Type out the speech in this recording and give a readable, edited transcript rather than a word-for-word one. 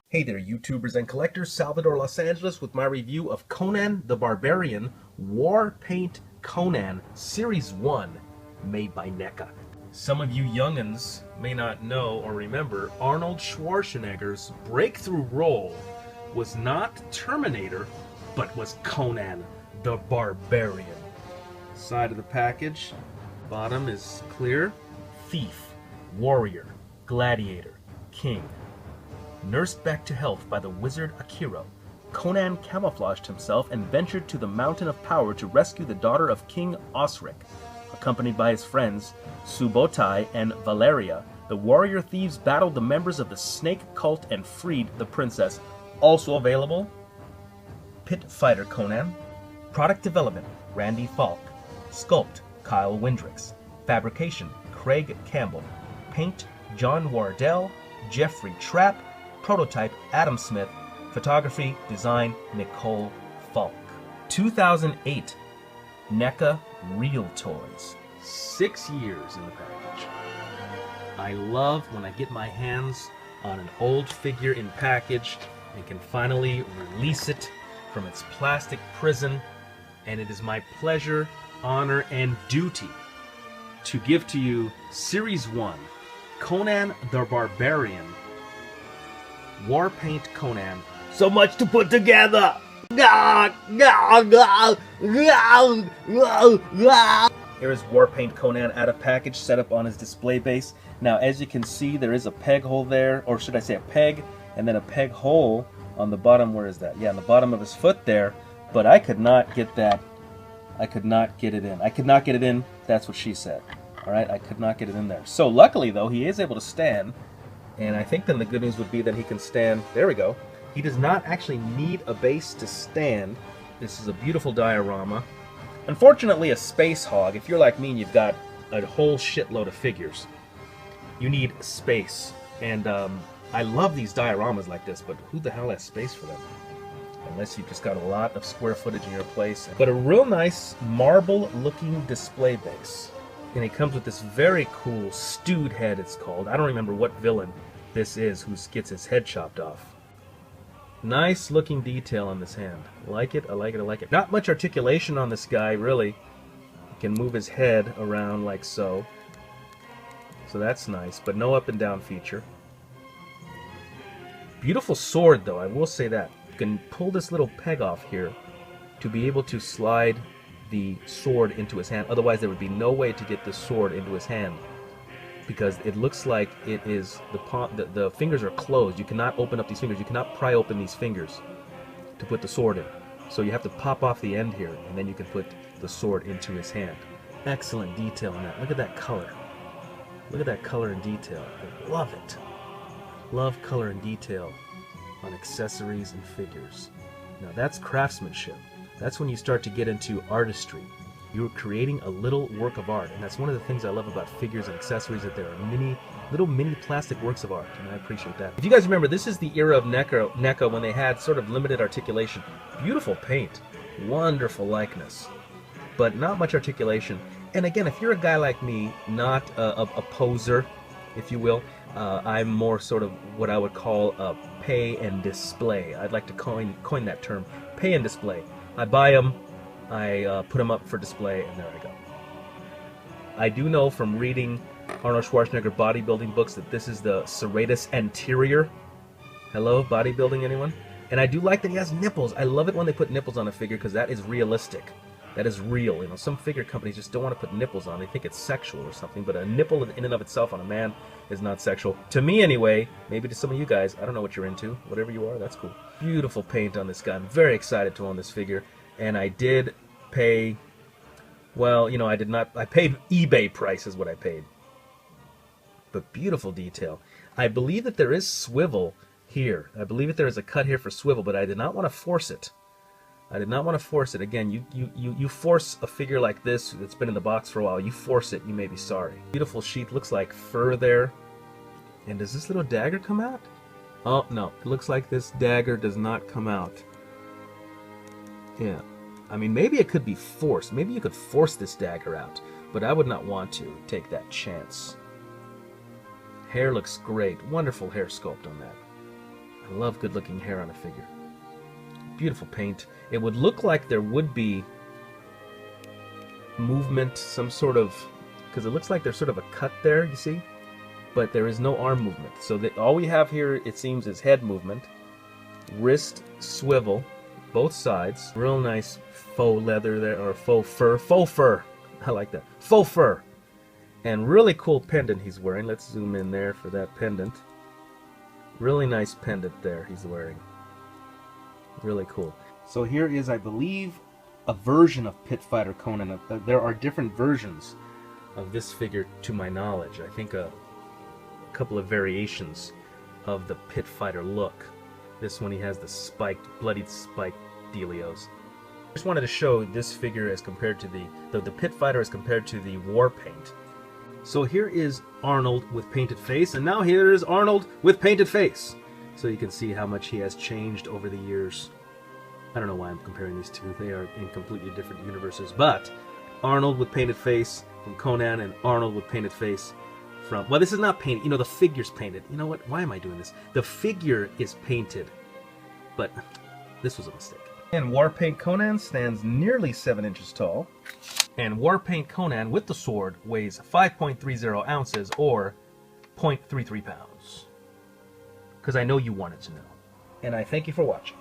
Hey there, YouTubers and collectors. Salvador Los Angeles with my review of Conan the Barbarian War Paint Conan Series 1, made by NECA. Some of you young'uns may not know or remember Arnold Schwarzenegger's breakthrough role was not Terminator, but was Conan the Barbarian. Side of the package, bottom is clear. Thief, warrior, gladiator, king. Nursed back to health by the wizard Akira, Conan camouflaged himself and ventured to the Mountain of Power to rescue the daughter of King Osric. Accompanied by his friends Subotai and Valeria, the warrior thieves battled the members of the snake cult and freed the princess. Also available, Pit Fighter Conan. Product development, Randy Falk. Sculpt, Kyle Windricks. Fabrication, Craig Campbell. Paint, John Wardell, Jeffrey Trapp. Prototype, Adam Smith. Photography, design, Nicole Falk. 2008, NECA Real Toys. 6 years in the package. I love when I get my hands on an old figure in package and can finally release it from its plastic prison, and it is my pleasure, honor, and duty to give to you Series 1, Conan the Barbarian, War Paint Conan. So much to put together! Here is War Paint Conan out of package, set up on his display base. Now, as you can see, there is a peg hole there, or should I say a peg, and then a peg hole on the bottom. Where is that? Yeah, on the bottom of his foot there. But I could not get that. I could not get it in. I could not get it in. That's what she said. All right, I could not get it in there. So luckily, though, he is able to stand. And I think then the good news would be that he can stand. There we go. He does not actually need a base to stand. This is a beautiful diorama. Unfortunately, a space hog. If you're like me and you've got a whole shitload of figures, you need space. And I love these dioramas like this, but who the hell has space for them? Unless you've just got a lot of square footage in your place. But a real nice marble-looking display base. And it comes with this very cool stewed head, it's called. I don't remember what villain this is who gets his head chopped off. Nice looking detail on this hand. I like it, I like it, I like it. Not much articulation on this guy, really. He can move his head around like so. So that's nice, but no up and down feature. Beautiful sword, though, I will say that. You can pull this little peg off here to be able to slide the sword into his hand. Otherwise, there would be no way to get the sword into his hand, because it looks like it is the fingers are closed. You cannot open up these fingers. You cannot pry open these fingers to put the sword in. So you have to pop off the end here, and then you can put the sword into his hand. Excellent detail on that. Look at that color. Look at that color and detail. I love it. Love color and detail on accessories and figures. Now that's craftsmanship. That's when you start to get into artistry. You're creating a little work of art, and that's one of the things I love about figures and accessories, that there are little mini plastic works of art, and I appreciate that. If you guys remember, this is the era of NECA when they had sort of limited articulation. Beautiful paint, wonderful likeness, but not much articulation. And again, if you're a guy like me, not a poser, if you will, I'm more sort of what I would call a pay and display. I'd like to coin that term, pay and display. I buy them, I put them up for display, and there I go. I do know from reading Arnold Schwarzenegger bodybuilding books that this is the serratus anterior. Hello, bodybuilding, anyone? And I do like that he has nipples. I love it when they put nipples on a figure, because that is realistic. That is real. You know, some figure companies just don't want to put nipples on. They think it's sexual or something, but a nipple in and of itself on a man is not sexual. To me, anyway. Maybe to some of you guys. I don't know what you're into. Whatever you are, that's cool. Beautiful paint on this guy. I'm very excited to own this figure. And I did pay, well, you know, I did not, I paid eBay price is what I paid. But beautiful detail. I believe that there is swivel here. I believe that there is a cut here for swivel, but I did not want to force it. I did not want to force it. Again, you force a figure like this that's been in the box for a while, you force it, you may be sorry. Beautiful sheath, looks like fur there. And does this little dagger come out? Oh, no. It looks like this dagger does not come out. Yeah. I mean, maybe it could be forced. Maybe you could force this dagger out. but I would not want to take that chance. Hair looks great. Wonderful hair sculpt on that. I love good-looking hair on a figure. Beautiful paint. It would look like there would be movement, some sort of, because it looks like there's sort of a cut there, you see? But there is no arm movement. So all we have here, it seems, is head movement, wrist swivel, both sides. Real nice faux leather there, or faux fur. Faux fur. I like that. Faux fur. And really cool pendant he's wearing. Let's zoom in there for that pendant. Really nice pendant there he's wearing. Really cool. So here is, I believe, a version of Pit Fighter Conan. There are different versions of this figure to my knowledge. I think a couple of variations of the Pit Fighter look. This one he has the spiked, bloodied spiked dealios. I just wanted to show this figure as compared to the Pit Fighter as compared to the War Paint. So here is Arnold with painted face, and now here is Arnold with painted face. So you can see how much he has changed over the years. I don't know why I'm comparing these two. They are in completely different universes. But Arnold with painted face from Conan and Arnold with painted face from... Well, this is not painted. You know, the figure's painted. You know what? Why am I doing this? The figure is painted. But this was a mistake. And Warpaint Conan stands nearly 7 inches tall. And Warpaint Conan with the sword weighs 5.30 ounces or 0.33 pounds. Because I know you wanted to know. And I thank you for watching.